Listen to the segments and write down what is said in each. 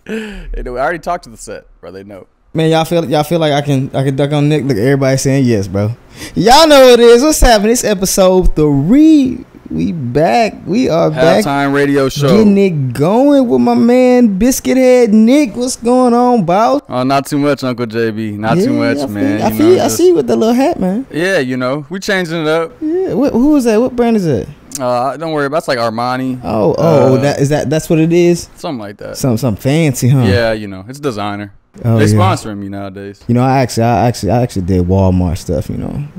I already talked to the set, bro. They know. Man, y'all feel like I can duck on Nick? Look, everybody saying yes, bro. Y'all know what it is. What's happening? It's episode 3. We back. We are back. Halftime radio show. Getting it going with my man Biscuit Head Nick. What's going on, boss? Oh, not too much, Uncle JB. Not too much, man. I see you with the little hat, man. Yeah, we changing it up. Yeah. Who is that? What brand is that? Don't worry. That's like Armani. That's what it is. Something like that. Something fancy, huh? Yeah, it's designer. They sponsoring me nowadays. I actually did Walmart stuff.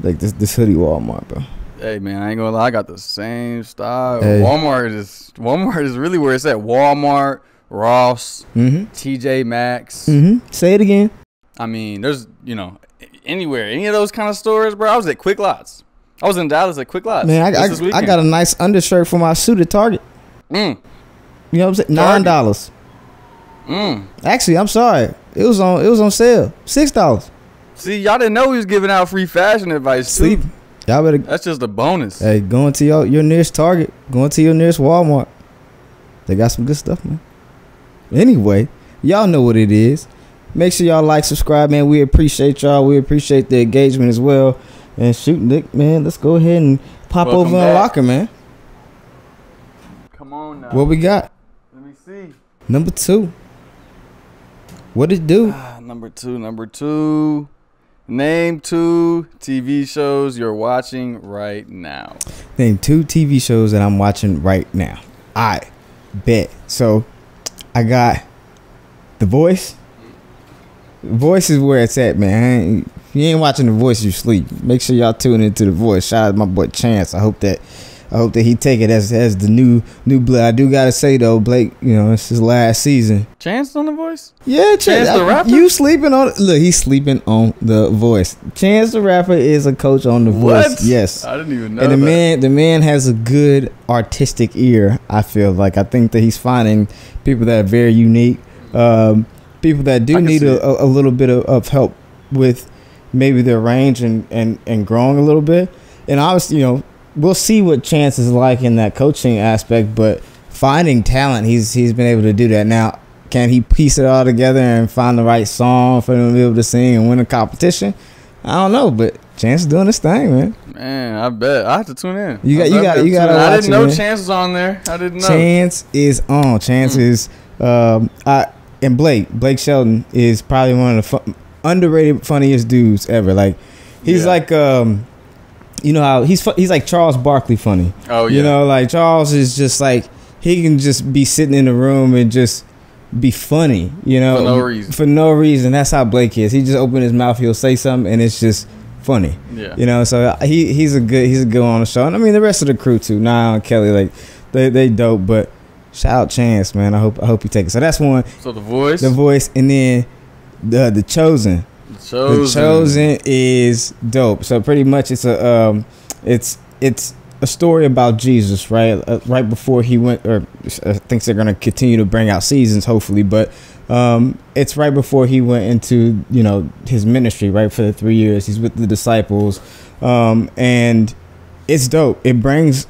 Like this hoodie Walmart, bro. Hey man, I ain't gonna lie, I got the same style. Hey. Walmart is really where it's at. Walmart, Ross, TJ Maxx. Say it again. I mean, there's anywhere, any of those kind of stores, bro. I was at Quick Lots. I was in Dallas at Quick Lots. Man, I got a nice undershirt for my suit at Target. You know what I'm saying? $9. Actually, I'm sorry. It was on sale. $6. See, y'all didn't know we was giving out free fashion advice too. Y'all better. That's just a bonus. Hey, going to your nearest Target, going to your nearest Walmart. They got some good stuff, man. Anyway, y'all know what it is. Make sure y'all like, subscribe, man. We appreciate y'all. We appreciate the engagement as well. And shoot, Nick, man, let's go ahead and pop over in the locker, man. Come on now. What we got? Let me see. Number 2. What it do? Number two. Name 2 TV shows you're watching right now. Name 2 TV shows that I'm watching right now. I bet. So, I got The Voice. The Voice is where it's at, man. If you ain't watching The Voice, you sleep. Make sure y'all tune into The Voice. Shout out to my boy Chance. I hope that he take it as the new blood. I do gotta say though, Blake, it's his last season. Chance on The Voice? Yeah, Chance the rapper. You sleeping on? Look, he's sleeping on The Voice. Chance the rapper is a coach on The Voice. What? Yes, I didn't even know. And the man has a good artistic ear. I feel like I think that he's finding people that are very unique. People that do need a little bit of help with maybe their range and growing a little bit. And obviously, we'll see what Chance is like in that coaching aspect, but finding talent, he's been able to do that. Now, can he piece it all together and find the right song for him to be able to sing and win a competition? I don't know, but Chance is doing his thing, man. Man, I bet I have to tune in. You got to watch it. I didn't know Chance was on there. I didn't know. Chance is on. Chance is and Blake Shelton is probably one of the underrated funniest dudes ever. Like he's like how he's like Charles Barkley funny. Oh yeah. Like Charles is just like he can just be sitting in the room and just be funny. For no reason. That's how Blake is. He just open his mouth, he'll say something, and it's just funny. Yeah. So he's a good one on the show. And I mean the rest of the crew too. Niall and Kelly, like they dope. But shout out Chance, man. I hope you take it. So that's one. So The Voice, and then the Chosen. The Chosen is dope. So pretty much it's a story about Jesus, right? Right before he went, or I think they're gonna continue to bring out seasons, hopefully. But it's right before he went into his ministry, right, for the 3 years. He's with the disciples, and it's dope. It brings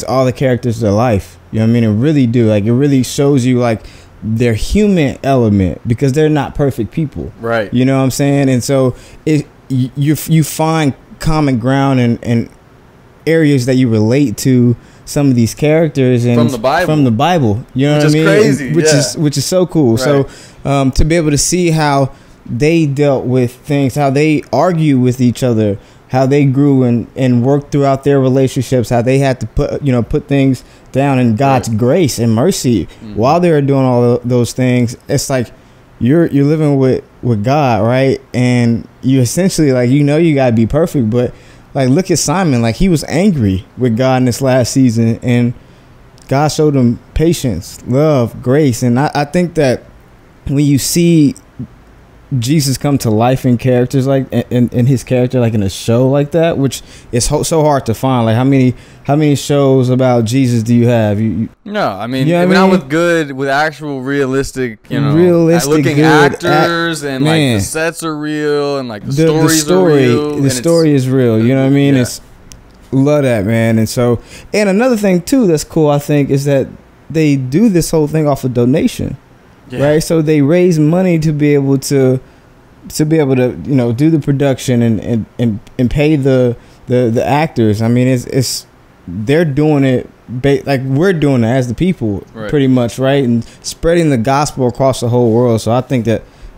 all the characters to life. You know what I mean? It really do. Like it really shows you like their human element because they're not perfect people, right? You know what I'm saying? And so you find common ground and areas that you relate to some of these characters and from the Bible. You know what I mean? Crazy, which is so cool. Right. So to be able to see how they dealt with things, how they argue with each other, how they grew and worked throughout their relationships, how they had to put things down in God's grace and mercy while they were doing all those things. It's like you're living with God, right? And you essentially like you gotta be perfect, but like look at Simon, like he was angry with God in this last season, and God showed him patience, love, grace, and I think that when you see Jesus come to life in characters like in his character, like in a show like that, which is so hard to find. Like how many shows about Jesus do you have? No, I mean, not with actual realistic, looking good actors and like the sets are real and like the stories are real. The story is real. You know what I mean? Yeah. It's love that, man. And another thing too that's cool, I think, is that they do this whole thing off of donation. right? So they raise money to be able to do the production and pay the actors. I mean, it's they're doing it like we're doing it as the people, pretty much, right? And spreading the gospel across the whole world. So I think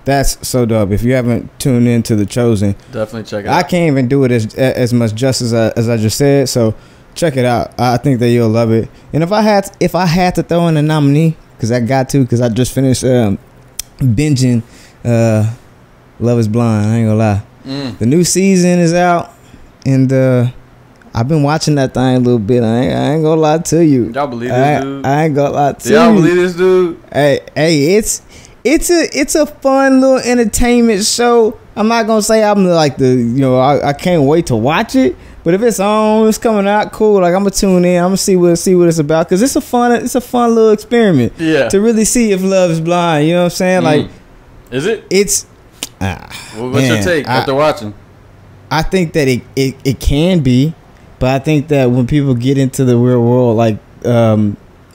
that's so dope. If you haven't tuned into The Chosen, definitely check it out. I can't even do it as much justice as I just said. So check it out. I think that you'll love it. And if I had to throw in a nominee, because I just finished binging Love Is Blind. I ain't gonna lie. The new season is out, and I've been watching that thing a little bit. I ain't gonna lie to you. Y'all believe this dude? I ain't gonna lie to you. Y'all believe this dude? Hey, it's a fun little entertainment show. I'm not gonna say I'm like I can't wait to watch it. But if it's on, it's coming out, cool. Like, I'm gonna tune in. I'm gonna see what it's about, because it's a fun little experiment. Yeah. To really see if love is blind. You know what I'm saying? Like, is it? It's. What's your take after watching? I think that it can be, but I think that when people get into the real world, like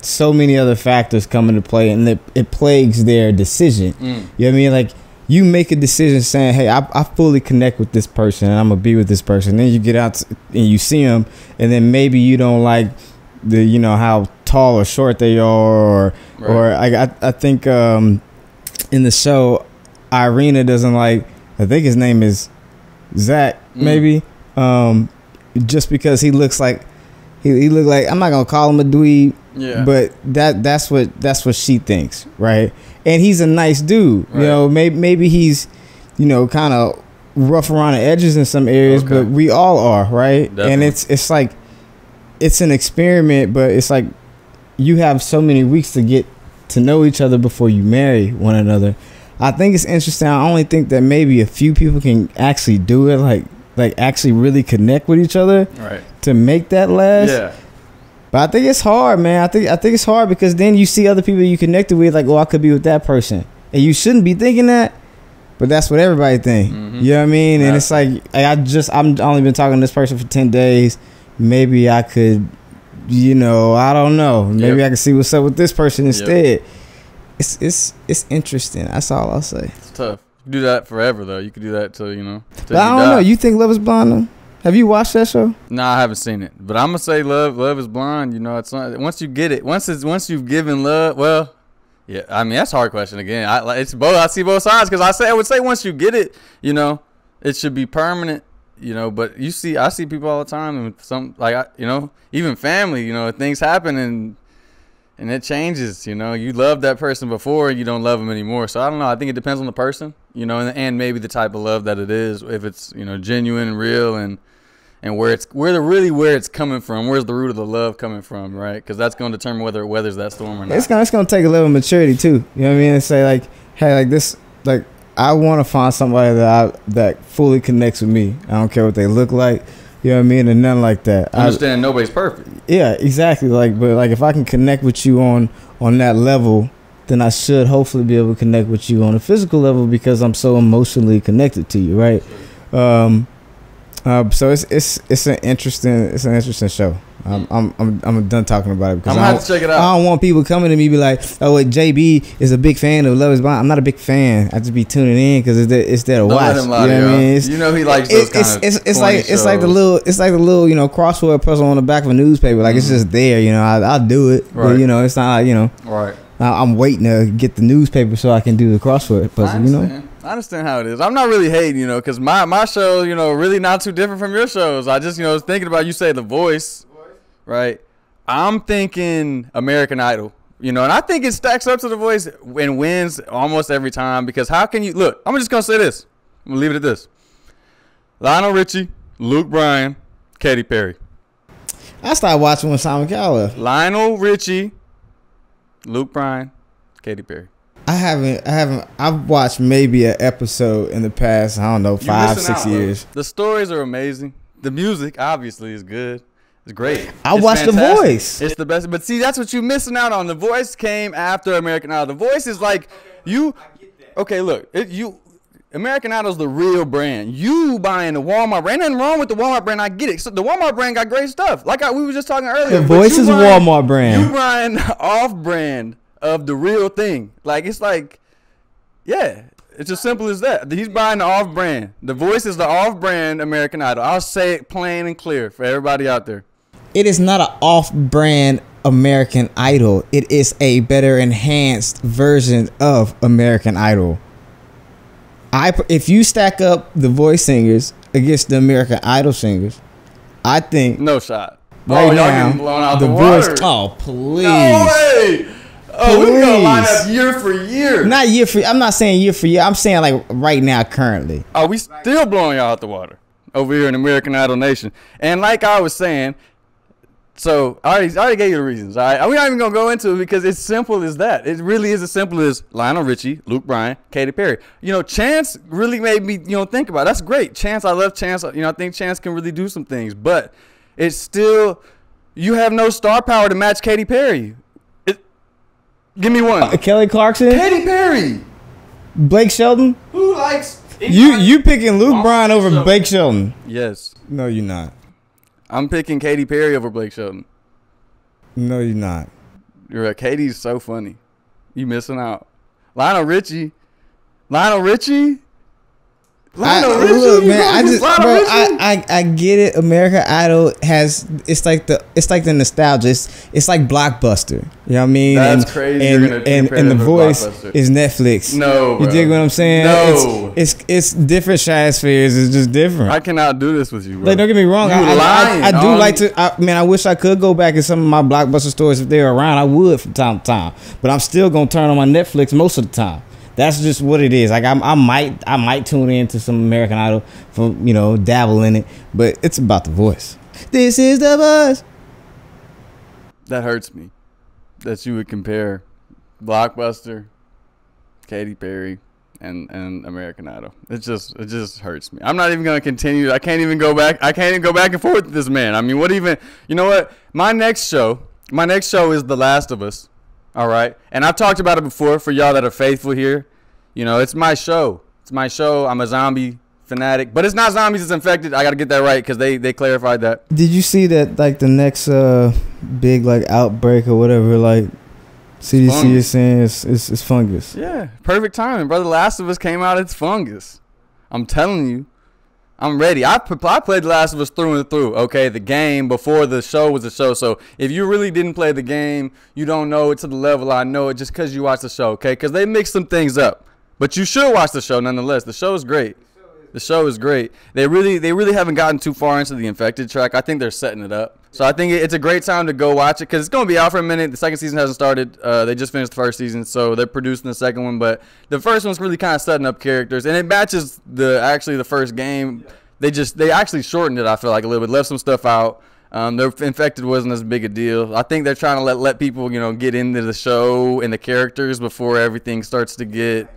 so many other factors come into play, and it plagues their decision. You know what I mean? Like, you make a decision saying, hey, I fully connect with this person and I'm going to be with this person. Then you get out and you see them, and then maybe you don't like how tall or short they are, or I think in the show, Irina doesn't like, I think his name is Zach, maybe, just because he looks like, he looked like, I'm not going to call him a dweeb, but that's what she thinks, right? And he's a nice dude, maybe he's, kind of rough around the edges in some areas, but we all are, right? Definitely. And it's like, it's an experiment, but it's like, you have so many weeks to get to know each other before you marry one another. I think it's interesting. I only think that maybe a few people can actually do it, like actually really connect with each other, to make that last. Yeah. But I think it's hard, man. I think it's hard, because then you see other people you connected with, like, I could be with that person, and you shouldn't be thinking that, but that's what everybody think. You know what I mean? And it's like, I'm only been talking to this person for 10 days. Maybe I could, I don't know. Maybe I can see what's up with this person instead. It's interesting. That's all I'll say. It's tough. You do that forever, though. You could do that till but I don't know. You think Love Is Blind, though? Have you watched that show? No, I haven't seen it. But I'm gonna say Love Is Blind. It's not, once you get it, once you've given love. Well, yeah. I mean, that's a hard question again. It's both. I see both sides, because I would say once you get it, it should be permanent. But I see people all the time, and some, like, even family. Things happen and it changes. You love that person before, you don't love them anymore. So I don't know. I think it depends on the person. And maybe the type of love that it is. If it's genuine and real, and where it's coming from. Where's the root of the love coming from, right? Because that's going to determine whether it weathers that storm or not. It's going to take a level of maturity too. You know what I mean? And say, like, hey, like this, like, I want to find somebody that fully connects with me. I don't care what they look like. You know what I mean? And nothing like that. I understand nobody's perfect. Yeah, exactly. Like, but like, if I can connect with you on that level, then I should hopefully be able to connect with you on a physical level, because I'm so emotionally connected to you, right? So it's an interesting show. I'm done talking about it, because I'm gonna have to check it out. I don't want people coming to me be like, oh, wait, JB is a big fan of Love Is Blind. I'm not a big fan. I just be tuning in because it's there to watch. Let him lie, you know what I mean? He likes those kind of it's like the little crossword puzzle on the back of a newspaper. Like, it's just there. I'll do it, but it's not right. I'm waiting to get the newspaper so I can do the crossword puzzle. I understand how it is. I'm not really hating, because my show, really not too different from your shows. I just, was thinking about, you say The Voice, right? I'm thinking American Idol, and I think it stacks up to The Voice and wins almost every time, because how can you, look, I'm just going to say this. I'm going to leave it at this. Lionel Richie, Luke Bryan, Katy Perry. I started watching when Simon Cowell left. Lionel Richie, Luke Bryan, Katy Perry. I haven't. I've watched maybe an episode in the past, I don't know, 5-6 years. The stories are amazing. The music obviously is good. It's great. I watched The Voice. It's the best. But see, that's what you're missing out on. The Voice came after American Idol. The Voice is like you. Okay, look, American Idol is the real brand. You buying the Walmart brand. Ain't nothing wrong with the Walmart brand. I get it. So the Walmart brand got great stuff. Like we were just talking earlier. The Voice is Walmart brand. You buying off-brand of the real thing. Like, it's like, yeah, it's as simple as that. He's buying the off-brand. The Voice is the off-brand American Idol. I'll say it plain and clear for everybody out there. It is not an off-brand American Idol. It is a better enhanced version of American Idol. If you stack up the Voice singers against the American Idol singers, I think no shot. Right y'all now, getting blown out the the water. Voice. Oh, please. No way. Oh, we're gonna line Please. up year for year. Not year for. I'm not saying year for year. I'm saying like right now, currently. Are we still blowing y'all out the water over here in American Idol Nation? And like I was saying, so I already gave you the reasons. All right, we're not even gonna go into it because it's simple as that. It really is as simple as Lionel Richie, Luke Bryan, Katy Perry. You know, Chance really made me think about it. That's great. Chance, I love Chance. You know, I think Chance can really do some things, but it's still, you have no star power to match Katy Perry. Give me one. Kelly Clarkson, Katy Perry, Blake Shelton. who likes You picking Luke Bryan over Blake Shelton? Yes, No, you're not. I'm picking Katy Perry over Blake Shelton. No, you're not. You're right. Katie's so funny. You missing out. Lionel Richie. Lionel Richie. Look, man, I get it. American Idol has it's like the nostalgia. It's like Blockbuster. You know what I mean? That's crazy. And the Voice is Netflix. No, bro. You dig what I'm saying? No, it's different stratospheres. It's just different. I cannot do this with you, bro. Like, don't get me wrong. I do like to. I wish I could go back in some of my Blockbuster stores if they're around. I would from time to time, but I'm still gonna turn on my Netflix most of the time. That's just what it is. Like I might tune into some American Idol for dabble in it, but it's about the Voice. This is the Voice. That hurts me. That you would compare Blockbuster, Katy Perry, and American Idol. It just hurts me. I'm not even gonna continue. I can't even go back. I can't even go back and forth with this man. I mean, what even? You know what? My next show is The Last of Us. All right, and I've talked about it before for y'all that are faithful here. You know, it's my show. It's my show. I'm a zombie fanatic, but it's not zombies. It's infected. I got to get that right because they clarified that. Did you see that? Like the next big outbreak or whatever, like CDC is saying it's fungus. Yeah, perfect timing, brother. Last of Us came out. It's fungus. I'm telling you. I'm ready. I played The Last of Us through and through. Okay, the game before the show was a show. So if you really didn't play the game, you don't know it to the level I know it just because you watched the show. Okay, because they mix some things up, but you should watch the show nonetheless. The show is great. The show is great. They really haven't gotten too far into the infected track. I think they're setting it up. So I think it's a great time to go watch it because it's going to be out for a minute. The second season hasn't started. They just finished the first season, so they're producing the second one. But the first one's really kind of setting up characters, and it matches the first game. They actually shortened it, I feel like, a little bit, left some stuff out. The infected wasn't as big a deal. I think they're trying to let people get into the show and the characters before everything starts to get.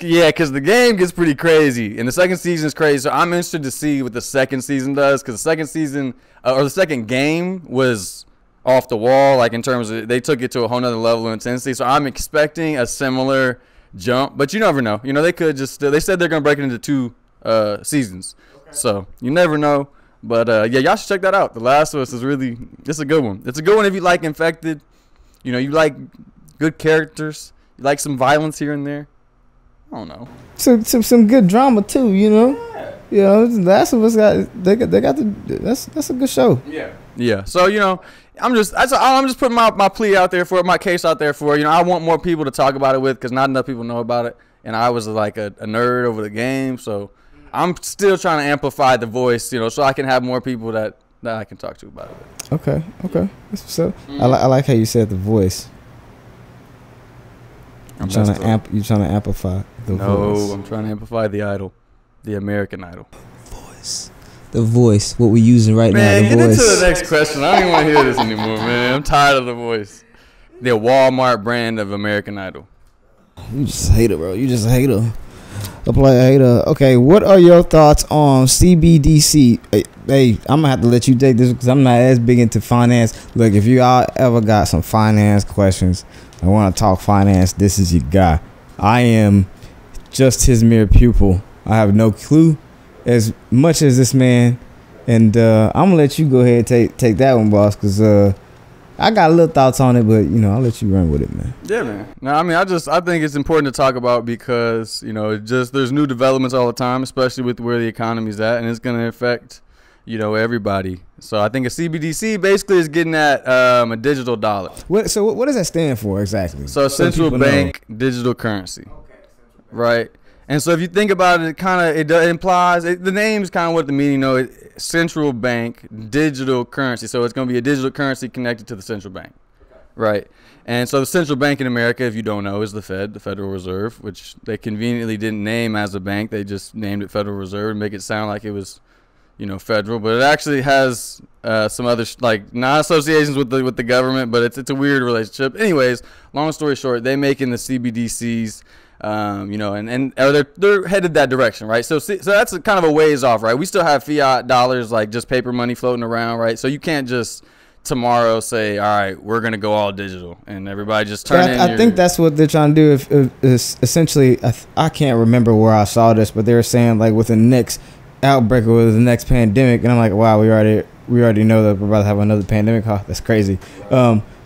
Yeah, because the game gets pretty crazy, and the second season is crazy. So I'm interested to see what the second season does, because the second season or the second game was off the wall, like in terms of they took it to a whole nother level of intensity. So I'm expecting a similar jump, but you never know. They could just they said they're gonna break it into 2 seasons, okay. So you never know. But yeah, y'all should check that out. The Last of Us is it's a good one. It's a good one if you like infected. You like good characters. You like some violence here and there. I don't know. Some good drama too, Yeah. Last of Us that's a good show. Yeah. Yeah. So I'm just putting my plea out there for it, my case out there for it. I want more people to talk about it with because not enough people know about it, and I was like a nerd over the game, so I'm still trying to amplify the voice, so I can have more people that I can talk to about it. Okay. So I like how you said the voice. You're trying to amplify the voice. No, I'm trying to amplify the idol, the American Idol. The voice. What we're using right now. Man, the get voice. into the next question. I don't even want to hear this anymore, man. I'm tired of the voice. The Walmart brand of American Idol. You just hate it, bro. You just hate her. Apply hater. Okay, what are your thoughts on CBDC? Hey, I'm gonna have to let you take this because I'm not as big into finance. Look, if you all ever got some finance questions, I want to talk finance, this is your guy. I am just his mere pupil. I have no clue as much as this man, and I'm gonna let you go ahead and take that one, boss, because I got a little thoughts on it, but I'll let you run with it, man. Yeah, man. No, I mean, I think it's important to talk about because there's new developments all the time, especially with where the economy's at, and it's going to affect everybody. So I think a CBDC basically is getting at a digital dollar. What does that stand for exactly? So central bank digital currency, right? And so if you think about it, it implies the name's kind of what the meaning. Central bank digital currency. So it's going to be a digital currency connected to the central bank, right? And so the central bank in America, if you don't know, is the Fed, the Federal Reserve, which they conveniently didn't name as a bank. They just named it Federal Reserve and make it sound like it was federal, but it actually has some other non-associations with the government, but it's a weird relationship. Anyways, long story short, they making the CBDCs, and they're headed that direction, right? So that's kind of a ways off, right? We still have fiat dollars, like just paper money floating around, right? So you can't just tomorrow say, all right, we're gonna go all digital, and everybody just turn in. I think that's what they're trying to do. If essentially, I can't remember where I saw this, but they were saying like with the next outbreak or the next pandemic, and I'm like, wow, we already know that we're about to have another pandemic. Oh, that's crazy.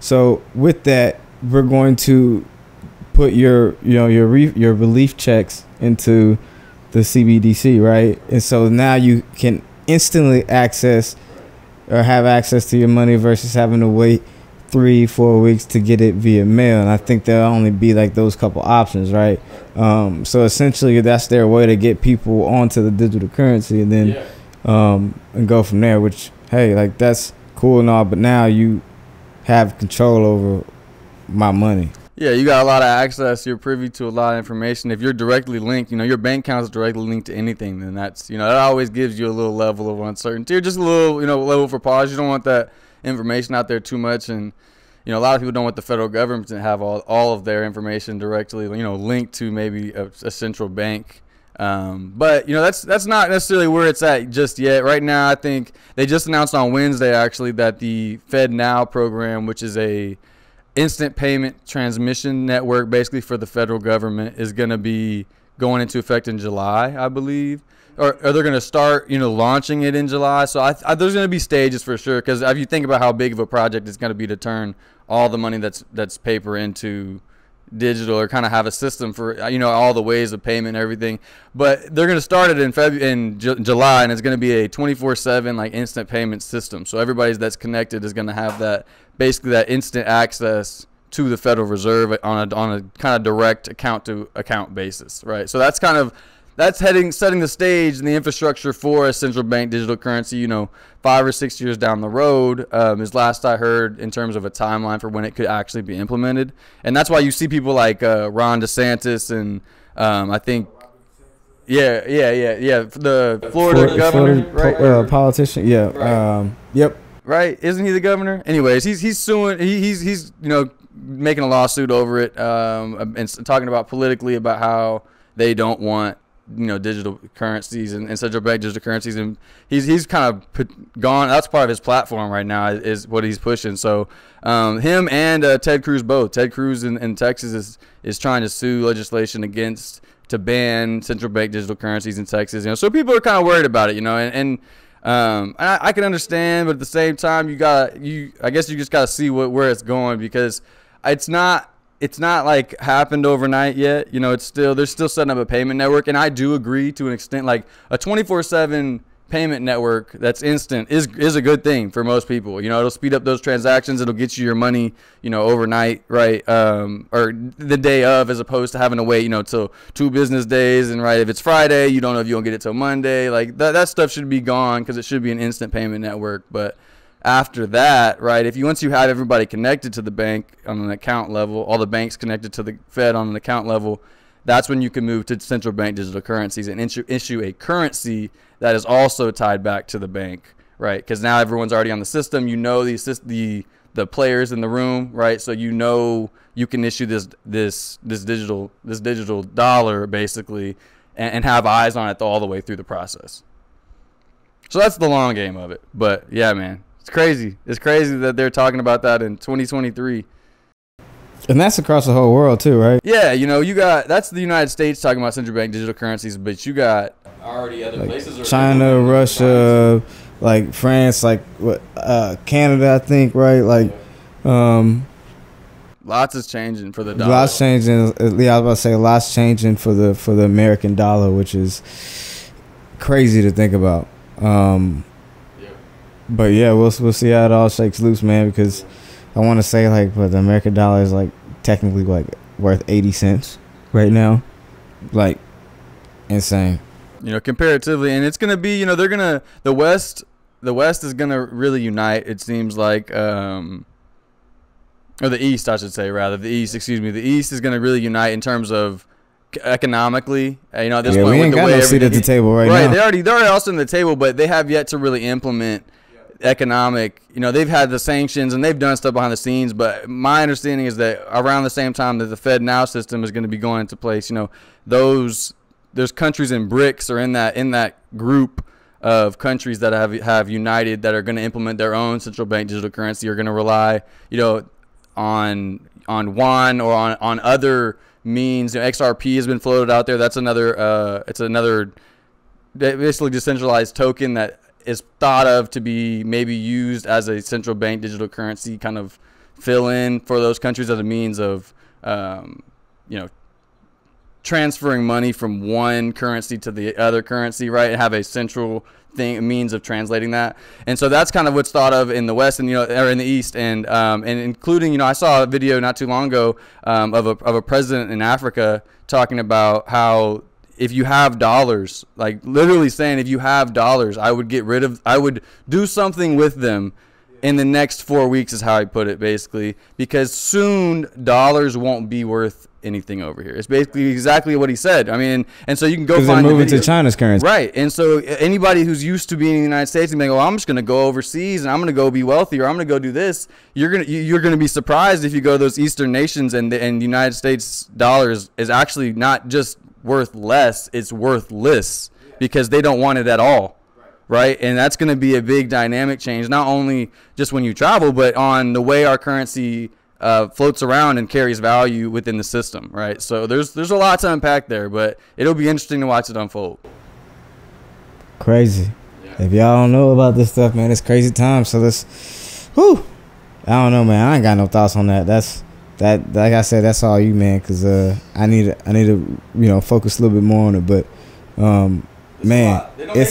So with that, we're going to put your relief checks into the CBDC, right? And so now you can instantly access or have access to your money versus having to wait 3-4 weeks to get it via mail. And I think there'll only be like those couple options, right? So essentially that's their way to get people onto the digital currency, and then and go from there, which, hey, like that's cool and all, but now you have control over my money. Yeah, you got a lot of access. You're privy to a lot of information. If you're directly linked, your bank account is directly linked to anything, then that's, that always gives you a little level of uncertainty, or just a little, level for pause. You don't want that information out there too much. And, a lot of people don't want the federal government to have all of their information directly, linked to maybe a central bank. But, that's not necessarily where it's at just yet. Right now, I think they just announced on Wednesday, actually, that the Fed Now program, which is a instant payment transmission network basically for the federal government, is going to be going into effect in July, I believe. Or they're going to start, launching it in July. So there's going to be stages for sure, because if you think about how big of a project it's going to be to turn all the money that's paper into digital, or kind of have a system for all the ways of payment and everything. But they're going to start it in July, and it's going to be a 24/7 like instant payment system. So everybody that's connected is going to have that instant access to the Federal Reserve on a kind of direct account to account basis, right? So that's setting the stage and the infrastructure for a central bank digital currency, 5 or 6 years down the road, is last I heard, in terms of a timeline for when it could actually be implemented. And that's why you see people like Ron DeSantis and I think, the Florida governor, politician, yep. Right? Isn't he the governor? Anyways, he's suing. He's making a lawsuit over it, and talking about politically about how they don't want digital currencies and central bank digital currencies, and he's kind of gone. That's part of his platform right now, is what he's pushing. So him and Ted Cruz both. Ted Cruz in Texas is trying to sue legislation to ban central bank digital currencies in Texas. So people are kind of worried about it, and I can understand, but at the same time, I guess you just gotta see where it's going, because it's not like happened overnight yet. They're still setting up a payment network, and I do agree to an extent, like a 24/7 payment network that's instant is a good thing for most people. It'll speed up those transactions. It'll get you your money, overnight, right? Or the day of, as opposed to having to wait, till 2 business days. And right, if it's Friday, you don't know if you'll get it till Monday. Like that stuff should be gone, because it should be an instant payment network. But after that, right, once you have everybody connected to the bank on an account level, all the banks connected to the Fed on an account level, that's when you can move to central bank digital currencies and issue a currency that is also tied back to the bank, right? Because now everyone's already on the system. The players in the room, right? So you can issue this digital dollar basically, and have eyes on it all the way through the process. So that's the long game of it. But yeah, man, it's crazy. It's crazy that they're talking about that in 2023. And that's across the whole world too, right? Yeah, that's the United States talking about central bank digital currencies, but you got already other places, or China, Russia, like France, like Canada, I think, right? Like Lots is changing for the dollar. Lots changing. Yeah, I was about to say lots changing for the American dollar, which is crazy to think about. But yeah, we'll see how it all shakes loose, man. Because I want to say like, but the American dollar is like technically like worth 80 cents right now, like insane. Comparatively, and it's gonna be, they're gonna the West is gonna really unite. It seems like, or the East, I should say, rather the East. Excuse me, the East is gonna really unite in terms of economically. At this point, we ain't got no seat at the table right now. They're already also in the table, but they have yet to really implement economic. They've had the sanctions and they've done stuff behind the scenes, but my understanding is that around the same time that the Fed Now system is going to be going into place, there's countries in BRICS or in that group of countries that have united that are going to implement their own central bank digital currency, are going to rely on yuan or on other means. XRP has been floated out there. That's another it's another basically decentralized token that is thought of to be maybe used as a central bank digital currency kind of fill in for those countries as a means of transferring money from one currency to the other currency, right? And have a central means of translating that. And so that's kind of what's thought of in the West and or in the East, and including I saw a video not too long ago of a president in Africa talking about how if you have dollars, like literally saying if you have dollars, I would do something with them in the next 4 weeks, is how I put it, basically, because soon dollars won't be worth anything over here. It's basically exactly what he said. I mean, and so you can go find moving to China's currency, right? And so anybody who's used to being in the United States and being, I'm just going to go overseas and I'm going to go be wealthy, or I'm going to go do this, you're going to be surprised if you go to those Eastern nations and the United States dollars is actually not just worth less, it's worthless, because they don't want it at all. Right? And that's going to be a big dynamic change, not only just when you travel, but on the way our currency floats around and carries value within the system, right? So there's a lot to unpack there, but it'll be interesting to watch it unfold. Crazy. Yeah. If y'all don't know about this stuff, man, it's crazy time. So I don't know, man. I ain't got no thoughts on that. Like I said, that's all you, man, because I need to focus a little bit more on it, but man, they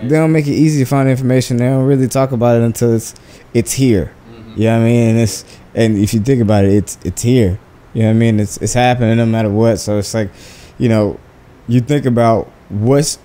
don't make it easy to find information. They don't really talk about it until it's here. Mm-hmm. You know what I mean? And if you think about it, it's here. You know what I mean? It's happening no matter what. So it's like, you think about what's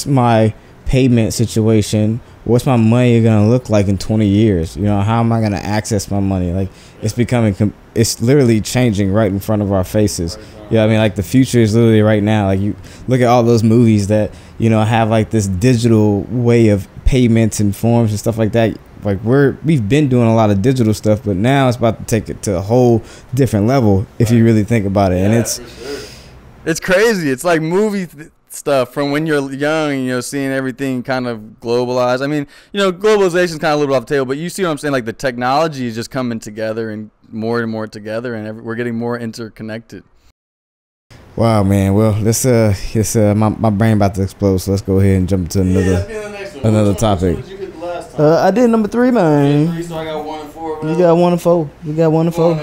my payment situation? What's my money gonna look like in 20 years? How am I gonna access my money? Like, it's literally changing right in front of our faces. I mean, like, the future is literally right now. Like, you look at all those movies that have like this digital way of payments and forms and stuff like that. Like, we've been doing a lot of digital stuff, but now it's about to take it to a whole different level if you really think about it. And it's crazy. It's like movie stuff from when you're young, seeing everything kind of globalized. I mean, globalization is kind of a little bit off the table, but you see what I'm saying? Like, the technology is just coming together and more together, and we're getting more interconnected. Wow, man. Well, let's my brain about to explode, so let's go ahead and jump to another topic. What did you hit the last time? I did number 3, man. 3, so I got 1 and 4. You got 1 and 4. We got 1 and 4.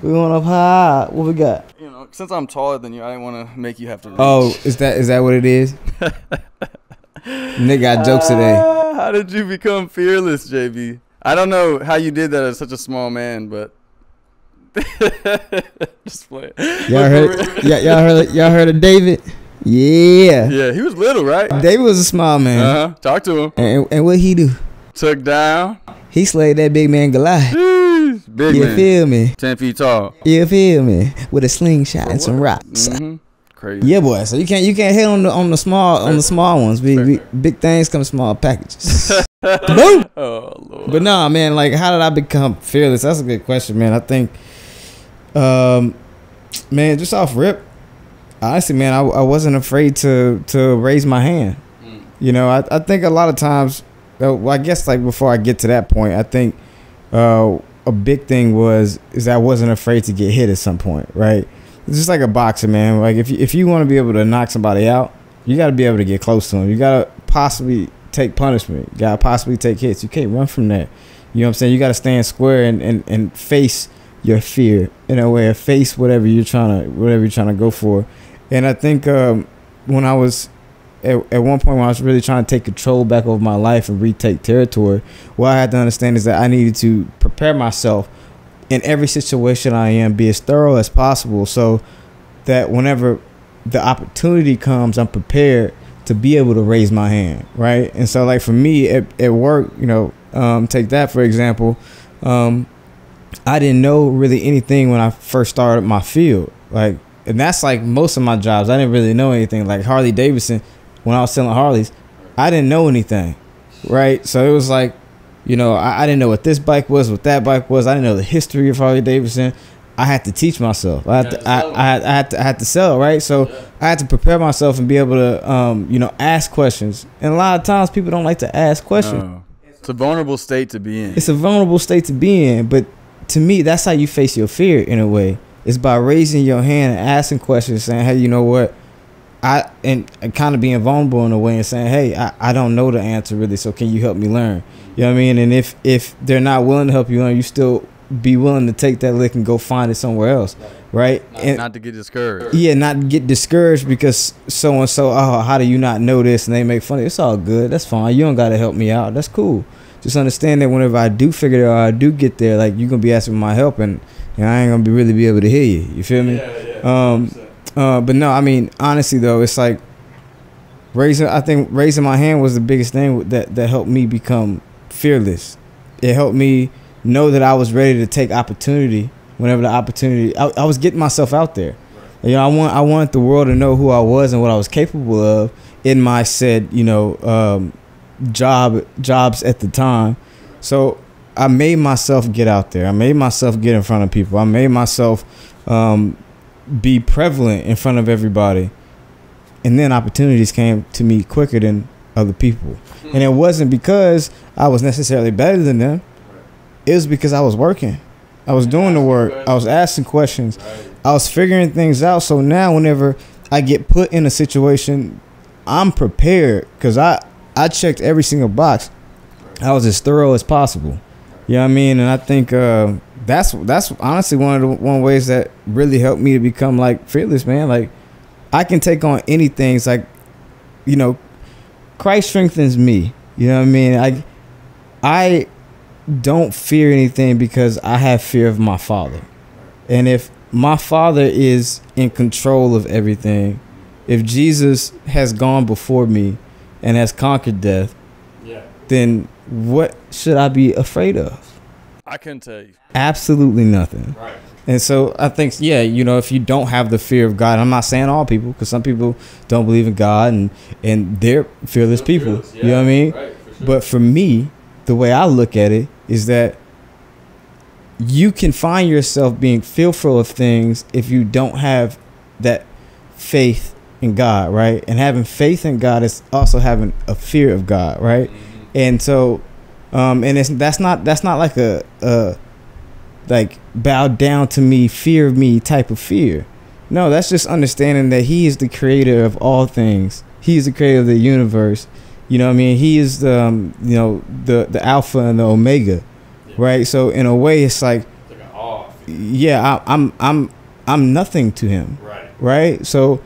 We went up high. What we got? Since I'm taller than you, I didn't want to make you have to reach. Oh, is that what it is? Nick got jokes today. How did you become fearless, JB? I don't know how you did that as such a small man, but just play it. Y'all heard of David? Yeah. Yeah, he was little, right? David was a small man. Talk to him. And what he do? Took down. He slayed that big man Goliath. Big you man. Feel me? 10 feet tall. You feel me? With a slingshot and some rocks. Mm-hmm. Crazy. Yeah, boy. So you can't hit on the small ones. Big things come in small packages. Boom. Oh Lord. But nah, man. Like, how did I become fearless? That's a good question, man. I think, man, just off rip. Honestly, man, I wasn't afraid to raise my hand. I think a lot of times. Well, I guess, like, before I get to that point, I think a big thing is I wasn't afraid to get hit at some point, right? It's just like a boxer, man. Like, if you want to be able to knock somebody out, you got to be able to get close to them. You got to possibly take punishment. You gotta possibly take hits. You can't run from that. You know what I'm saying? You gotta stand square and face your fear in a way, or face whatever you're trying to go for. And I think when I was at one point when I was really trying to take control back over my life and retake territory, what I had to understand is that I needed to prepare myself in every situation I am, be as thorough as possible, so that whenever the opportunity comes, I'm prepared to be able to raise my hand, right? And so, like, for me at work, you know, take that for example. I didn't know really anything when I first started my field, like, and that's like most of my jobs. I didn't really know anything. Like Harley Davidson, when I was selling Harleys, I didn't know anything, right? So it was like, you know, I didn't know what this bike was, what that bike was. I didn't know the history of Harley Davidson. I had to teach myself. I had to sell, right? So yeah. I had to prepare myself and be able to, you know, ask questions. And a lot of times people don't like to ask questions. No. It's a vulnerable state to be in. It's a vulnerable state to be in. But to me, that's how you face your fear in a way. It's by raising your hand and asking questions, saying, hey, you know what? And kind of being vulnerable in a way and saying, hey, I don't know the answer really, so can you help me learn? You know what I mean? And if they're not willing to help you learn, you still be willing to take that lick and go find it somewhere else, right? Not to get discouraged. Yeah, not to get discouraged because so-and-so, oh, how do you not know this? And they make fun of it. It's all good. That's fine. You don't got to help me out. That's cool. Just understand that whenever I do figure it out, I do get there, like, you're going to be asking for my help, and I ain't going to really be able to hear you. You feel me? But no, I mean, honestly, though, it's like I think raising my hand was the biggest thing that helped me become fearless. It helped me know that I was ready to take opportunity whenever the opportunity. I was getting myself out there. Right. You know, I wanted the world to know who I was and what I was capable of in my said, you know, jobs at the time. So I made myself get out there. I made myself get in front of people. I made myself be prevalent in front of everybody. And then opportunities came to me quicker than other people. And it wasn't because I was necessarily better than them. It was because I was working. I was doing the work. I was asking questions. I was figuring things out. So now whenever I get put in a situation, I'm prepared because I checked every single box. I was as thorough as possible. You know what I mean? And I think that's honestly one ways that really helped me to become like fearless, man. Like, I can take on anything. It's like, you know, Christ strengthens me. You know what I mean? I don't fear anything because I have fear of my Father. And if my Father is in control of everything, if Jesus has gone before me and has conquered death, then what should I be afraid of? I couldn't tell you. Absolutely nothing. Right. And so I think, yeah, you know, if you don't have the fear of God, I'm not saying all people, because some people don't believe in God and they're fearless people. Yeah. You know what I mean? Right, for sure. But for me, the way I look at it is that you can find yourself being fearful of things if you don't have that faith in God, right? And having faith in God is also having a fear of God, right? Mm-hmm. And so, and that's not like a like bow down to me, fear me type of fear. No, that's just understanding that He is the creator of all things. He is the creator of the universe. You know what I mean? He is the you know, the Alpha and the Omega, right? So in a way, it's like an awe. Yeah, I'm nothing to Him, right? So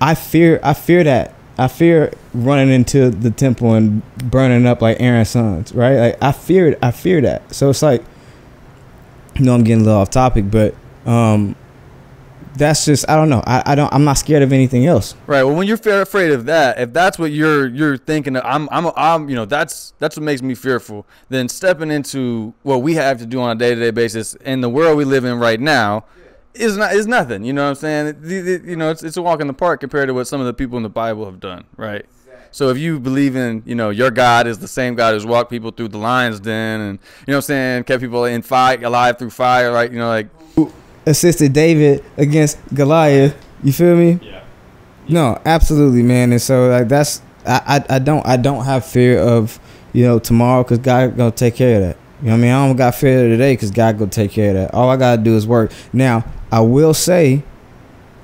I fear that. I fear running into the temple and burning up like Aaron's sons, right? Like I fear that. So it's like, you know, I'm getting a little off topic, but that's just, I don't know. I'm not scared of anything else. Right. Well, when you're afraid of that, if that's what you're thinking of, I'm you know, that's what makes me fearful. Then stepping into what we have to do on a day-to-day basis in the world we live in right now is nothing. You know what I'm saying? You know, it's a walk in the park compared to what some of the people in the Bible have done. Right. So if you believe in, you know, your God is the same God who's walked people through the lion's den and, you know what I'm saying, kept people in fire, alive through fire, right? You know, like, assisted David against Goliath. You feel me? Yeah. No, absolutely, man. And so like that's I don't have fear of, you know, tomorrow, because God gonna take care of that. You know what I mean? I don't got fear of today because God gonna take care of that. All I gotta do is work. Now I will say,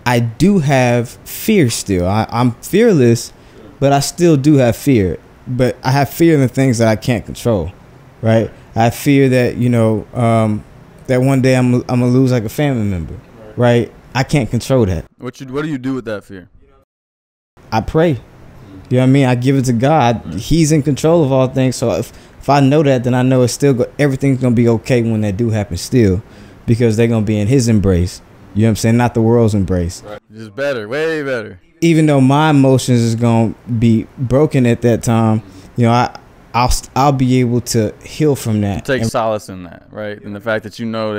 I do have fear still. I'm fearless, but I still do have fear. but I have fear in the things that I can't control, right? I fear that, you know, that one day I'm gonna lose like a family member, right? I can't control that. What do you do with that fear? I pray. You know what I mean? I give it to God. He's in control of all things. So if I know that, then I know it's still everything's gonna be okay when that do happen still, because they're gonna be in His embrace. You know what I'm saying? Not the world's embrace. Right. Just better, way better. Even though my emotions is gonna be broken at that time, you know, I'll be able to heal from that. Take solace in that, right? And the fact that you know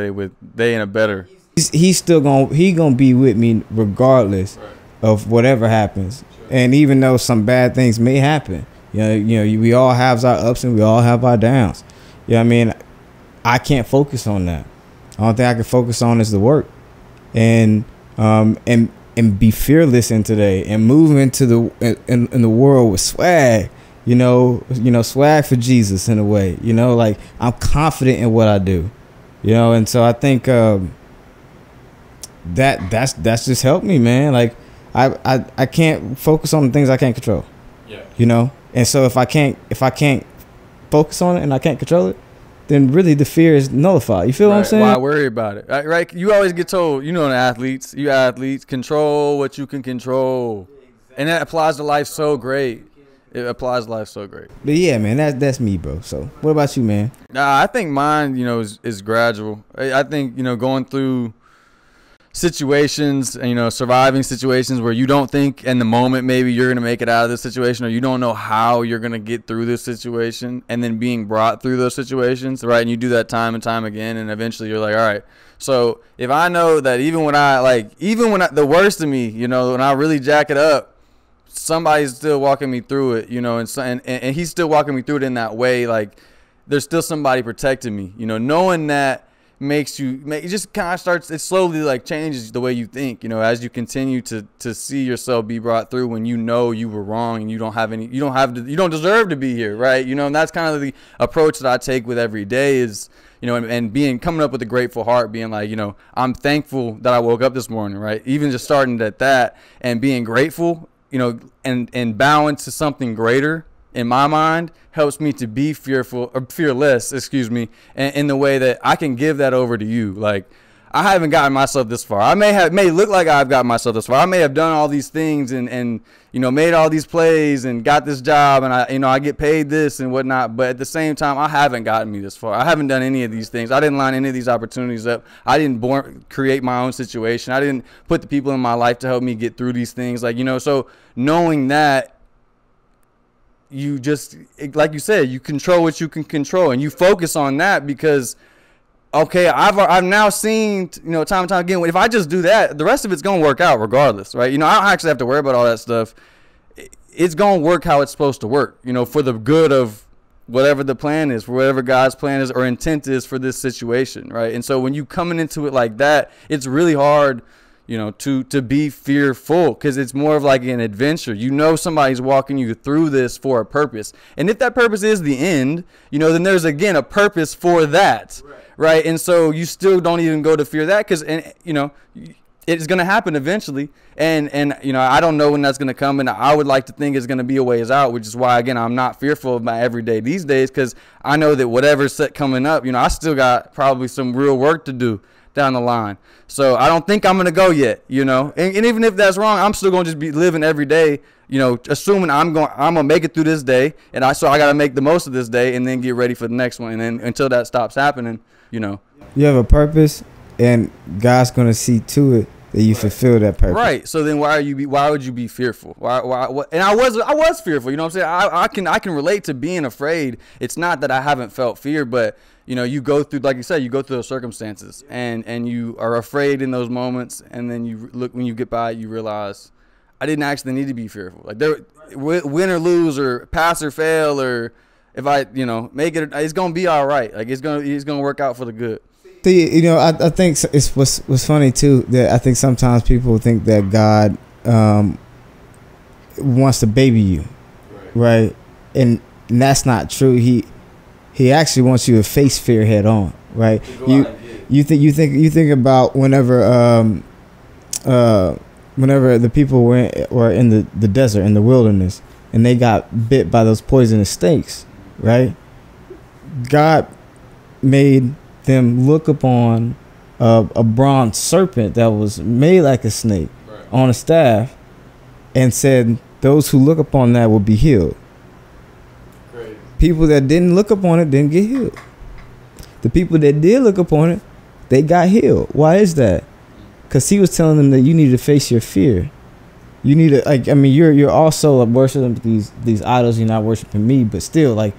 they in a better. He's still gonna be with me regardless of whatever happens. And even though some bad things may happen, you know, we all have our ups and we all have our downs. You know what I mean? I can't focus on that. The only thing I can focus on is the work, and be fearless in today and move into in the world with swag. You know, swag for Jesus in a way. You know, like I'm confident in what I do. You know, and so I think that's just helped me, man. Like I can't focus on the things I can't control. Yeah. You know? And so if I can't focus on it and I can't control it, then really the fear is nullified. You feel what I'm saying? Why worry about it? Right? You always get told, you know, athletes, control what you can control. Exactly. And that applies to life so great. It applies to life so great. But yeah, man, that's me, bro. So what about you, man? I think mine, you know, is gradual. I think, you know, going through situations and, you know, surviving situations where you don't think in the moment maybe you're going to make it out of this situation, or you don't know how you're going to get through this situation, and then being brought through those situations, right? And you do that time and time again, and eventually you're like, all right, so if I know that even when the worst of me, you know, when I really jack it up, somebody's still walking me through it, you know, and he's still walking me through it in that way, like there's still somebody protecting me, you know, knowing that it just kind of starts, it slowly like changes the way you think, you know, as you continue to see yourself be brought through when you know you were wrong and you don't deserve to be here, right? You know, and that's kind of the approach that I take with every day is, you know, and coming up with a grateful heart, being like, you know, I'm thankful that I woke up this morning, right? Even just starting at that and being grateful, you know, and bowing to something greater in my mind helps me to be fearless, in the way that I can give that over to you. Like, I haven't gotten myself this far. I may look like I've gotten myself this far. I may have done all these things and you know, made all these plays and got this job, and I get paid this and whatnot. But at the same time, I haven't gotten me this far. I haven't done any of these things. I didn't line any of these opportunities up. I didn't create my own situation. I didn't put the people in my life to help me get through these things. Like, you know, so knowing that, you just, like you said, you control what you can control, and you focus on that because, okay, I've now seen, you know, time and time again, if I just do that, the rest of it's going to work out regardless, right? You know, I don't actually have to worry about all that stuff. It's going to work how it's supposed to work, you know, for the good of whatever the plan is, for whatever God's plan is or intent is for this situation, right? And so when you coming into it like that, it's really hard, you know, to be fearful, because it's more of like an adventure. You know, somebody's walking you through this for a purpose. And if that purpose is the end, you know, then there's, again, a purpose for that. Right. And so you still don't even go to fear that, because, you know, it's going to happen eventually. And, you know, I don't know when that's going to come. And I would like to think it's going to be a ways out, which is why, again, I'm not fearful of my everyday these days, because I know that whatever's set coming up, you know, I still got probably some real work to do down the line. So I don't think I'm going to go yet, you know, and even if that's wrong, I'm still going to just be living every day, you know, assuming I'm going to make it through this day. And so I got to make the most of this day and then get ready for the next one. And then until that stops happening, you know, you have a purpose, and God's going to see to it that you fulfill that purpose. Right. So then why would you be fearful? And I was fearful, you know what I'm saying? I can relate to being afraid. It's not that I haven't felt fear, but you know, you go through, like you said, you go through those circumstances, and you are afraid in those moments, and then you look, when you get by it, you realize I didn't actually need to be fearful. Like, win or lose, or pass or fail, or if I, you know, make it, it's gonna be all right. Like, it's gonna work out for the good. See, you know, I think it's what's funny too, that I think sometimes people think that God wants to baby you, right? And that's not true. He actually wants you to face fear head on, right? You think about whenever the people were in the desert, in the wilderness, and they got bit by those poisonous snakes, right? God made them look upon a bronze serpent that was made like a snake on a staff, and said those who look upon that will be healed. Crazy. People that didn't look upon it didn't get healed. The people that did look upon it, they got healed. Why is that? Because he was telling them that you need to face your fear. You need to, like, I mean, you're also worshiping these idols. You're not worshiping me, but still, like,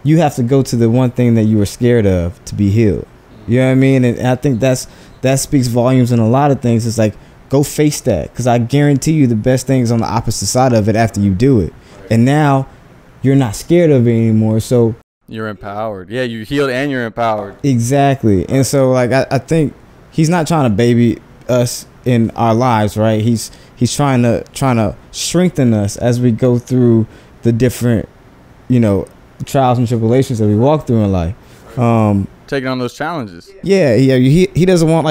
you have to go to the one thing that you were scared of to be healed. You know what I mean? And I think that speaks volumes in a lot of things. It's like, go face that, because I guarantee you the best thing's on the opposite side of it after you do it. And now you're not scared of it anymore. So you're empowered. Yeah, you're healed and you're empowered. Exactly. And so, like, I think he's not trying to baby us in our lives, right? He's trying to strengthen us as we go through the different, trials and tribulations that we walk through in life. Taking on those challenges. Yeah. He doesn't want,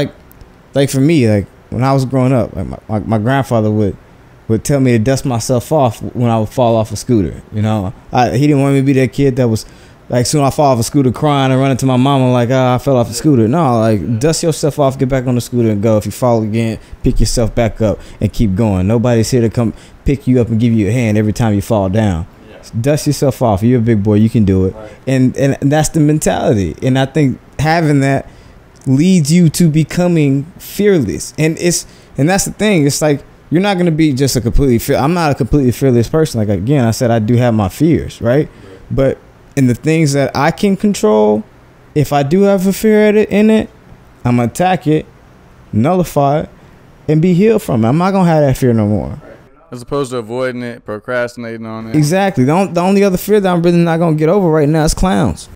like for me, like when I was growing up, like my grandfather would tell me to dust myself off when I would fall off a scooter. He didn't want me to be that kid that was like, soon I fall off a scooter crying and running to my mama like, I fell off the scooter. No, like, dust yourself off, get back on the scooter and go. If you fall again, pick yourself back up and keep going. Nobody's here to come pick you up and give you a hand every time you fall down. Yeah. Dust yourself off. You're a big boy. You can do it. Right. And that's the mentality. And I think having that leads you to becoming fearless. And that's the thing. It's like, you're not going to be just I'm not a completely fearless person. Like, again, I said I do have my fears, right? But in the things that I can control, if I do have a fear in it, I'm going to attack it, nullify it, and be healed from it. I'm not going to have that fear no more. As opposed to avoiding it, procrastinating on it. Exactly. The only other fear that I'm really not going to get over right now is clowns.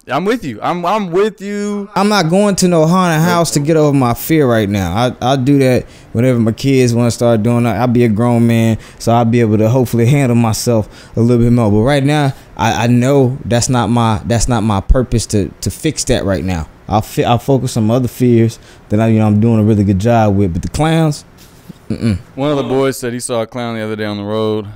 I'm with you. I'm with you. I'm not going to no haunted house to get over my fear right now. I'll do that whenever my kids want to start doing that. I'll be a grown man, so I'll be able to hopefully handle myself a little bit more. But right now, I know that's not my purpose to fix that right now. I'll focus on other fears that I'm doing a really good job with. But the clowns, One of the boys said he saw a clown the other day on the road.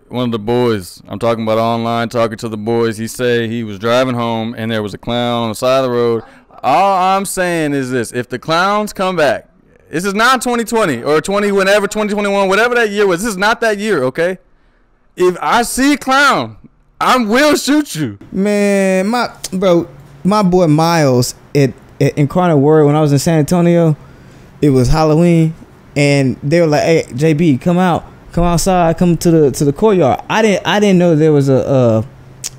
One of the boys, I'm talking about online, talking to the boys, he said he was driving home and there was a clown on the side of the road. All I'm saying is this: if the clowns come back, this is not 2020 or 2021, whatever that year was. This is not that year, okay? If I see a clown, I will shoot you. Man, my boy Miles at Incarnate Word, when I was in San Antonio, it was Halloween, and they were like, "Hey, JB, come outside, come to the courtyard." I didn't know there was a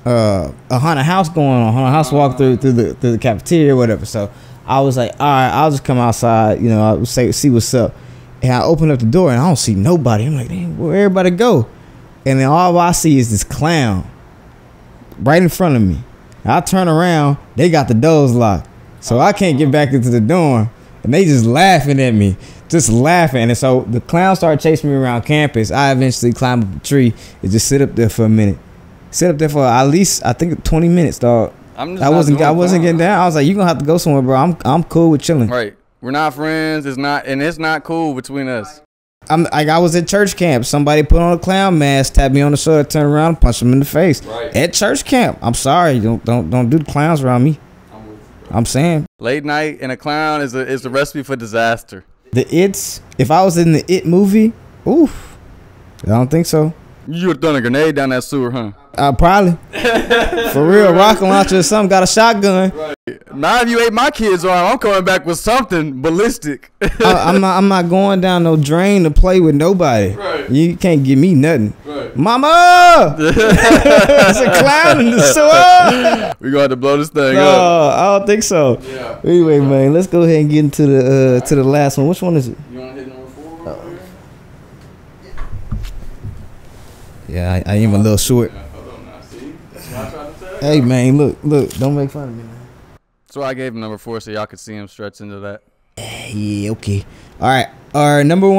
haunted house going on, haunted house walk through the cafeteria or whatever. So I was like, all right, I'll just come outside, I would see what's up. And I open up the door and I don't see nobody. I'm like, damn, where everybody go? And then all I see is this clown right in front of me. And I turn around, they got the doors locked, so I can't get back into the dorm, and they just laughing at me. Just laughing. And so the clown started chasing me around campus. I eventually climbed up a tree and just sit up there for a minute. Sit up there for at least, I think, 20 minutes, dog. I wasn't getting down. I was like, you're gonna have to go somewhere, bro. I'm cool with chilling. Right. We're not friends. It's not cool between us. I was at church camp. Somebody put on a clown mask, tapped me on the shoulder, turned around, punched him in the face. Right. At church camp. I'm sorry. Don't do the clowns around me. I'm saying. Late night and a clown is a recipe for disaster. If I was in the It movie, oof, I don't think so. You would have thrown a grenade down that sewer, huh? Probably. For real, rocket launcher or something, got a shotgun. Right. Now if you ate my kids' arm, I'm coming back with something ballistic. I'm not going down no drain to play with nobody. Right. You can't give me nothing. Right. Mama! There's a clown in the sewer. We're going to have to blow this thing up. I don't think so. Yeah. Anyway, man, let's go ahead and get into the last one. Which one is it? You want to hit number 4? Yeah, I am a little short. Hey, man, look, don't make fun of me, man. So I gave him number 4 so y'all could see him stretch into that. Yeah, okay. All right. Our number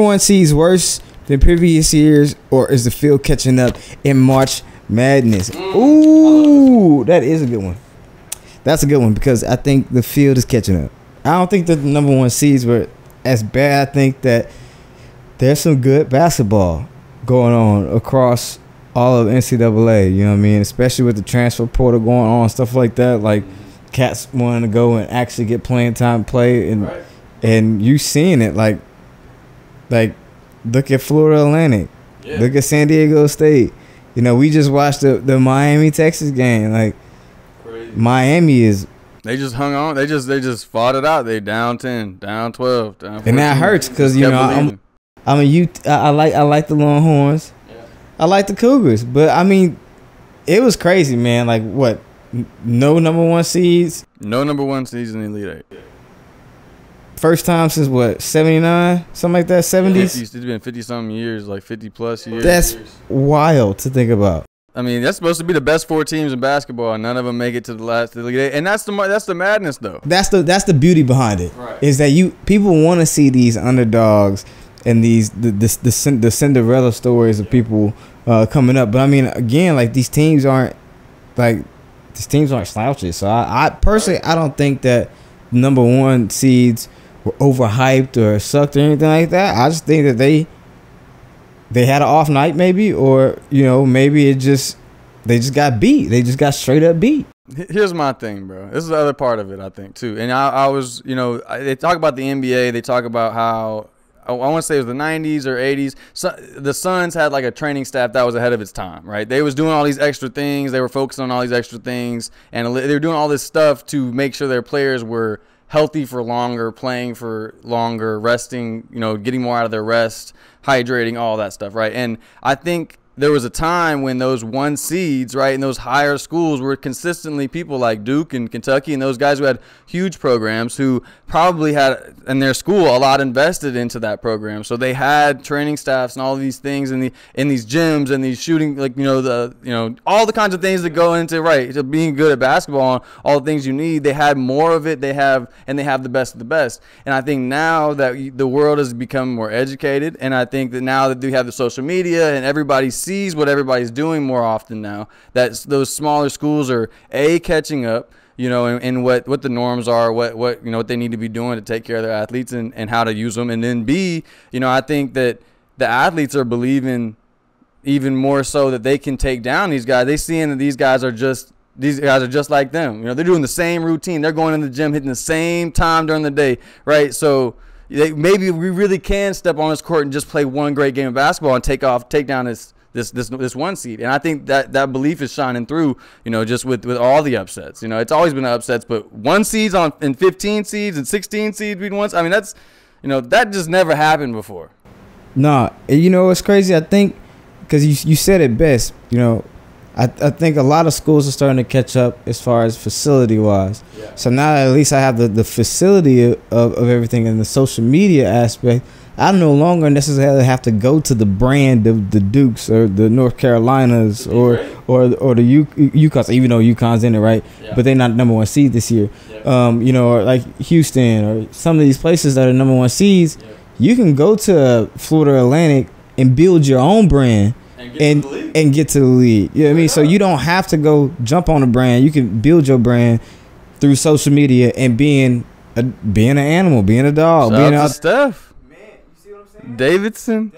one seeds worse than previous years, or is the field catching up in March Madness? Ooh, that is a good one. That's a good one because I think the field is catching up. I don't think that the number one seeds were as bad. I think that there's some good basketball going on across all of NCAA. You know what I mean? Especially with the transfer portal going on, stuff like that. Like cats wanting to go and actually get playing time, play, and you seeing it. Like look at Florida Atlantic, look at San Diego State. You know, we just watched the Miami Texas game. Like crazy. Miami is. They just hung on. They just fought it out. They down 10, down 12, down 14. And that hurts because you know I like the Longhorns. Yeah. I like the Cougars, but I mean, it was crazy, man. Like what? No number one seeds. No number one seeds in the Elite Eight. First time since what, 79, something like that, 70s. It's been 50-something years, like 50+ years. That's wild to think about. I mean, that's supposed to be the best 4 teams in basketball, and none of them make it to the last Elite Eight. And that's the madness, though. That's the beauty behind it. Right. Is that people want to see these underdogs and the Cinderella stories of people coming up. But I mean, again, like these teams aren't slouches. So I personally, I don't think that number one seeds were overhyped or sucked or anything like that. I just think that they had an off night maybe, or you know, maybe they just got beat. They just got straight up beat. Here's my thing, bro. This is the other part of it, I think, too. And I was, you know, they talk about the NBA. They talk about how, I want to say it was the 90s or 80s. So the Suns had like a training staff that was ahead of its time, right? They was doing all these extra things. They were focusing on all these extra things. And they were doing all this stuff to make sure their players were healthy for longer, playing for longer, resting, you know, getting more out of their rest, hydrating, all that stuff, right? And I think there was a time when those 1 seeds, right, in those higher schools were consistently people like Duke and Kentucky and those guys who had huge programs who probably had in their school a lot invested into that program. So they had training staffs and all these things in these gyms and these shooting, like, you know, all the kinds of things that go into, right, to being good at basketball and all the things you need. They had more of it. They have the best of the best. And I think now that the world has become more educated, and I think that now that we have the social media and everybody sees what everybody's doing more often now, that those smaller schools are catching up, you know, and what the norms are, what you know, what they need to be doing to take care of their athletes and how to use them. And then B, you know, I think that the athletes are believing even more so that they can take down these guys. They seeing that these guys are just like them. You know, they're doing the same routine. They're going in the gym, hitting the same time during the day, right? So maybe we really can step on this court and just play one great game of basketball and take down this 1 seed. And I think that belief is shining through, you know, just with all the upsets. You know, it's always been upsets, but 1 seeds and 15 seeds and 16 seeds being once. I mean, that's, you know, that just never happened before. Nah, you know, it's crazy. I think because you said it best, you know, I think a lot of schools are starting to catch up as far as facility wise. Yeah. So now at least I have the facility of everything and the social media aspect. I no longer necessarily have to go to the brand of the Dukes or the North Carolinas or the UConns, even though UConn's in it, right? Yeah. But they're not number one seed this year. Yeah. You know, or like Houston or some of these places that are number one seeds. Yeah. You can go to Florida Atlantic and build your own brand and get to the league. You know what I mean? So you don't have to go jump on a brand. You can build your brand through social media and being an animal, being a dog, being out. Steph. Davidson,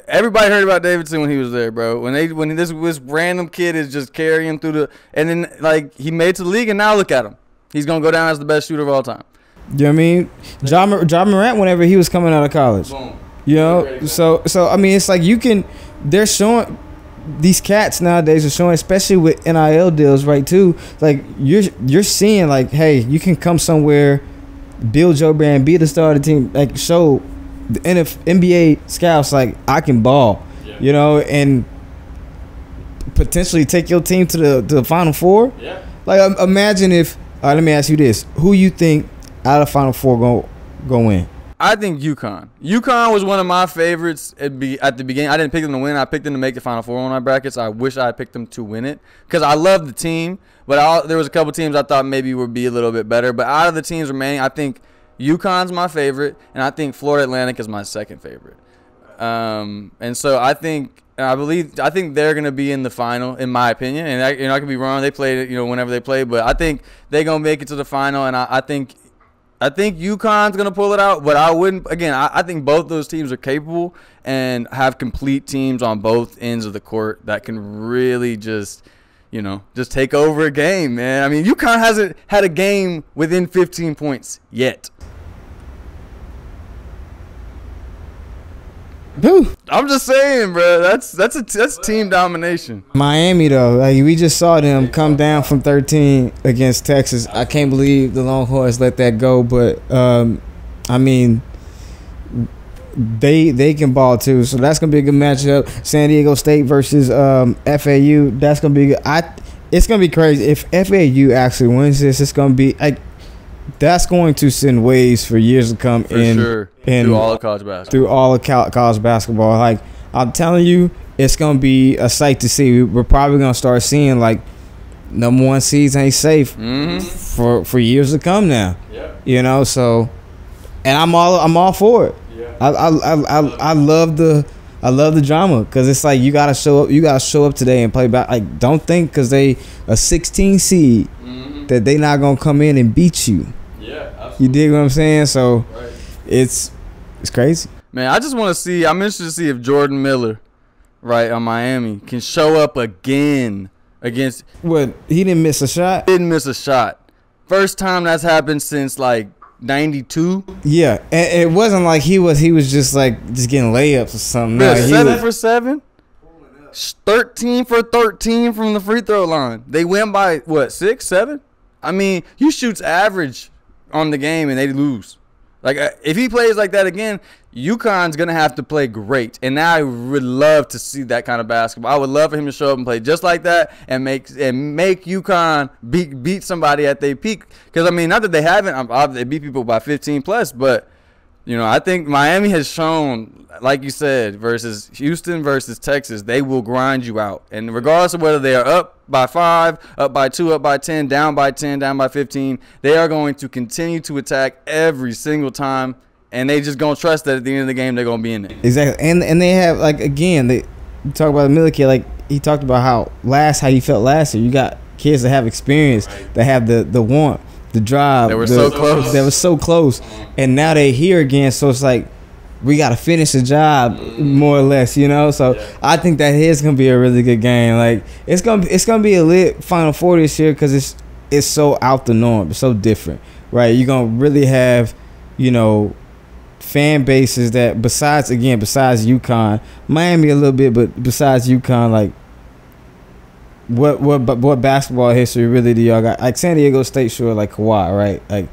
everybody heard about Davidson when he was there, bro. When this random kid is just carrying through and then like he made it to the league, and now look at him. He's gonna go down as the best shooter of all time. You know what I mean? John Morant, whenever he was coming out of college, boom. You know, so I mean, it's like they're showing these cats nowadays are showing, especially with NIL deals, right? Too, like you're seeing like, hey, you can come somewhere, build your brand, be the star of the team, like show the NBA scouts like I can ball, you know, and potentially take your team to the Final Four. Yeah. Like imagine if. All right, let me ask you this: who you think out of Final Four go win? I think UConn. UConn was one of my favorites at the beginning. I didn't pick them to win. I picked them to make the Final Four on my brackets. I wish I had picked them to win it because I love the team. But there was a couple teams I thought maybe would be a little bit better. But out of the teams remaining, I think UConn's my favorite, and I think Florida Atlantic is my second favorite. And so I think they're going to be in the final, in my opinion. And I could be wrong. They played it, whenever they play. But I think they're going to make it to the final. And I think I think UConn's gonna pull it out, but I wouldn't. Again, I think both those teams are capable and have complete teams on both ends of the court that can really just take over a game, man. I mean, UConn hasn't had a game within 15 points yet. Whew. I'm just saying, bro. That's team domination. Miami, though, like, we just saw them come down from 13 against Texas. I can't believe the Longhorns let that go, but I mean, they can ball too. So that's gonna be a good matchup. San Diego State versus FAU. That's gonna be good. It's gonna be crazy if FAU actually wins this. It's gonna be that's going to send waves for years to come. For sure. Through all of college basketball. Through all of college basketball. Like, I'm telling you, it's going to be a sight to see. We're probably going to start seeing, like, number one seeds ain't safe for years to come now. Yeah. So, and I'm all for it. Yeah. I love the drama, because it's like you gotta show up today and play back. Like, don't think because they a 16 seed that they not gonna come in and beat you. Yeah, absolutely. You dig what I'm saying? So it's crazy. Man, I just want to see. I'm interested to see if Jordan Miller, right, on Miami, can show up again against. What, he didn't miss a shot? Didn't miss a shot. First time that's happened since like 92. Yeah, and it wasn't like he was just getting layups or something. No, 7 for 7. 13 for 13 from the free throw line. They win by what, 6, 7? I mean, you shoots average on the game and they lose. Like, if he plays like that again, UConn's gonna have to play great. And now I would love to see that kind of basketball. I would love for him to show up and play just like that and make UConn beat somebody at their peak. Because I mean, not that they haven't, they beat people by 15 plus, but I think Miami has shown, like you said, versus Houston versus Texas, they will grind you out. And regardless of whether they are up by 5, up by 2, up by 10, down by 10, down by 15, they are going to continue to attack every single time. And they just going to trust that at the end of the game, they're going to be in it. Exactly. And they have, like, again, you talk about the Miller kid, like, he talked about how you felt last year. You got kids that have experience, that have the want, the drive. They were so close. They were so close. And now they're here again, so it's like we got to finish the job more or less, So I think that is going to be a really good game. Like, it's gonna be a lit Final Four this year because it's so out the norm. It's so different, right? You're going to really have, fan bases that besides UConn, Miami a little bit, but besides UConn, like, what basketball history really do y'all got? Like San Diego State, sure, like Kawhi, right? Like,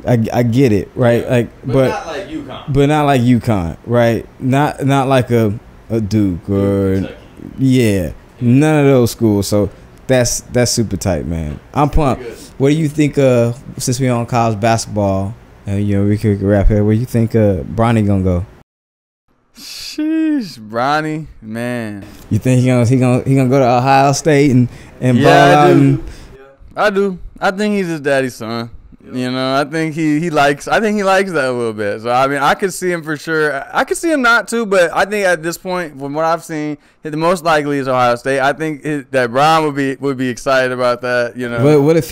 I get it, right? Like, but not like UConn. But not like UConn, right? Not like a Duke or none of those schools. So that's super tight, man. I'm pumped. What do you think? Since we on college basketball, and we could wrap here. Where you think Bronny gonna go? Sheesh, Bronny, man. You think he gonna go to Ohio State and ball out? I do. I think he's his daddy's son. I think he likes that a little bit. So I mean, I could see him for sure. I could see him not too, but I think at this point, from what I've seen, the most likely is Ohio State. I think that Brian would be excited about that. But what if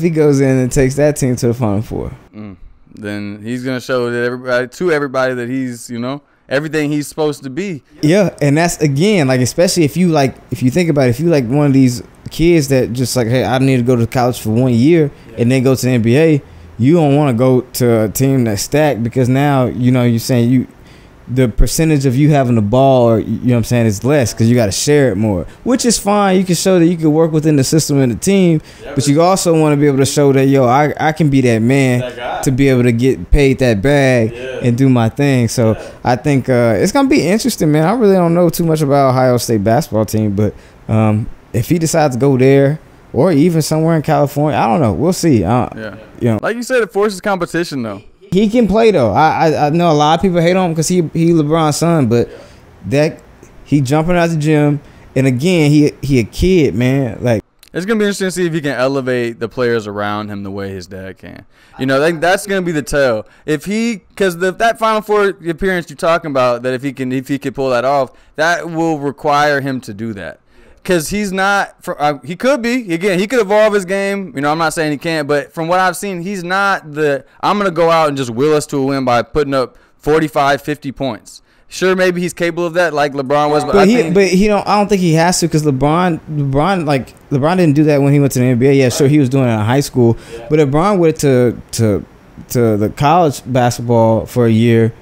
he goes in and takes that team to the Final Four? Then he's gonna show that everybody that he's everything he's supposed to be. Yeah, and that's, again, like, especially if you think about it, if you like one of these kids that just like, hey, I need to go to college for 1 year and then go to the NBA, you don't want to go to a team that's stacked, because now you're saying the percentage of you having the ball, or is less, because you got to share it more, which is fine. You can show that you can work within the system and the team, but you also want to be able to show that I can be that man to be able to get paid that bag and do my thing. So I think it's gonna be interesting, man. I really don't know too much about Ohio State basketball team, but if he decides to go there or even somewhere in California, I don't know. We'll see. Like you said, it forces competition though. He can play though. I know a lot of people hate on him because he LeBron's son, but that he jumping out the gym, and again he a kid, man. Like, it's gonna be interesting to see if he can elevate the players around him the way his dad can. I think that's gonna be the tell. Because that Final Four appearance you're talking about, that if he could pull that off, that will require him to do that. because he's not. He could be. Again, he could evolve his game. You know, I'm not saying he can't, but from what I've seen, he's not the. I'm gonna go out and just will us to a win by putting up 45, 50 points. Sure, maybe he's capable of that, like LeBron was, but he don't. I don't think he has to, because LeBron didn't do that when he went to the NBA. Yeah, sure, he was doing it in high school, but LeBron went to the college basketball for a year,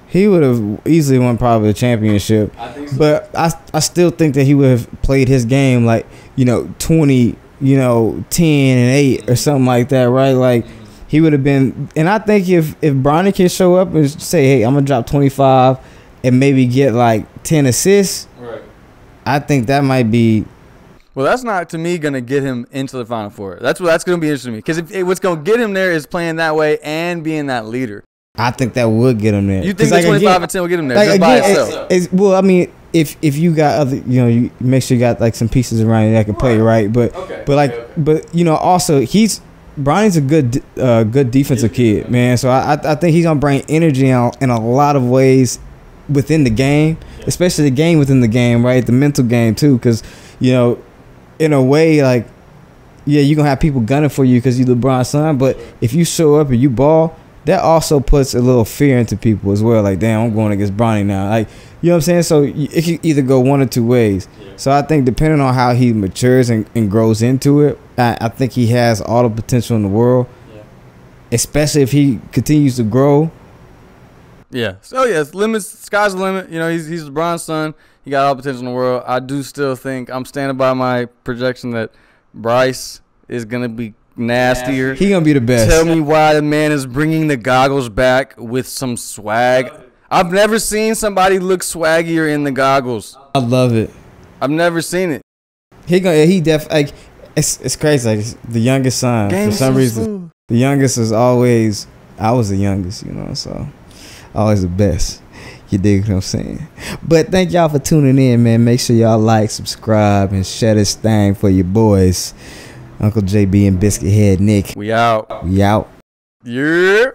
he would have easily won probably the championship. I think so. But I still think that he would have played his game like 20, 10 and 8 or something like that, right? Like he would have been. And I think if Bronny can show up and say, hey, I'm gonna drop 25. And maybe get like 10 assists, right? I think that might be. Well, that's not to me gonna get him into the Final Four. That's gonna be interesting to me, because what's gonna get him there is playing that way and being that leader. I think that would get him there. You think the 25 and 10 will get him there just by itself? Well, I mean, if you got other, you make sure you got like some pieces around you that can play right, but also Bronny's a good defensive kid, man. So I think he's gonna bring energy out in a lot of ways within the game, especially the game within the game, right? The mental game too, because in a way, like, yeah, you're gonna have people gunning for you because you LeBron's son, but if you show up and you ball, that also puts a little fear into people as well. Like, damn, I'm going against Bronny now. Like, you know what I'm saying? So it can either go one or two ways. Yeah. So I think depending on how he matures and grows into it, I think he has all the potential in the world, especially if he continues to grow. Yeah. So, yes, sky's the limit. He's LeBron's son. He got all the potential in the world. I do still think I'm standing by my projection that Bryce is going to be nastier. He going to be the best. Tell me why the man is bringing the goggles back with some swag. I've never seen somebody look swaggier in the goggles. I love it. I've never seen it. It's crazy. Like, the youngest son, for some reason. The youngest is always, I was the youngest, so always the best. You dig what I'm saying? But thank y'all for tuning in, man. Make sure y'all like, subscribe, and share this thing for your boys. Uncle JB and Biscuit Head Nick. We out. We out. Yeah.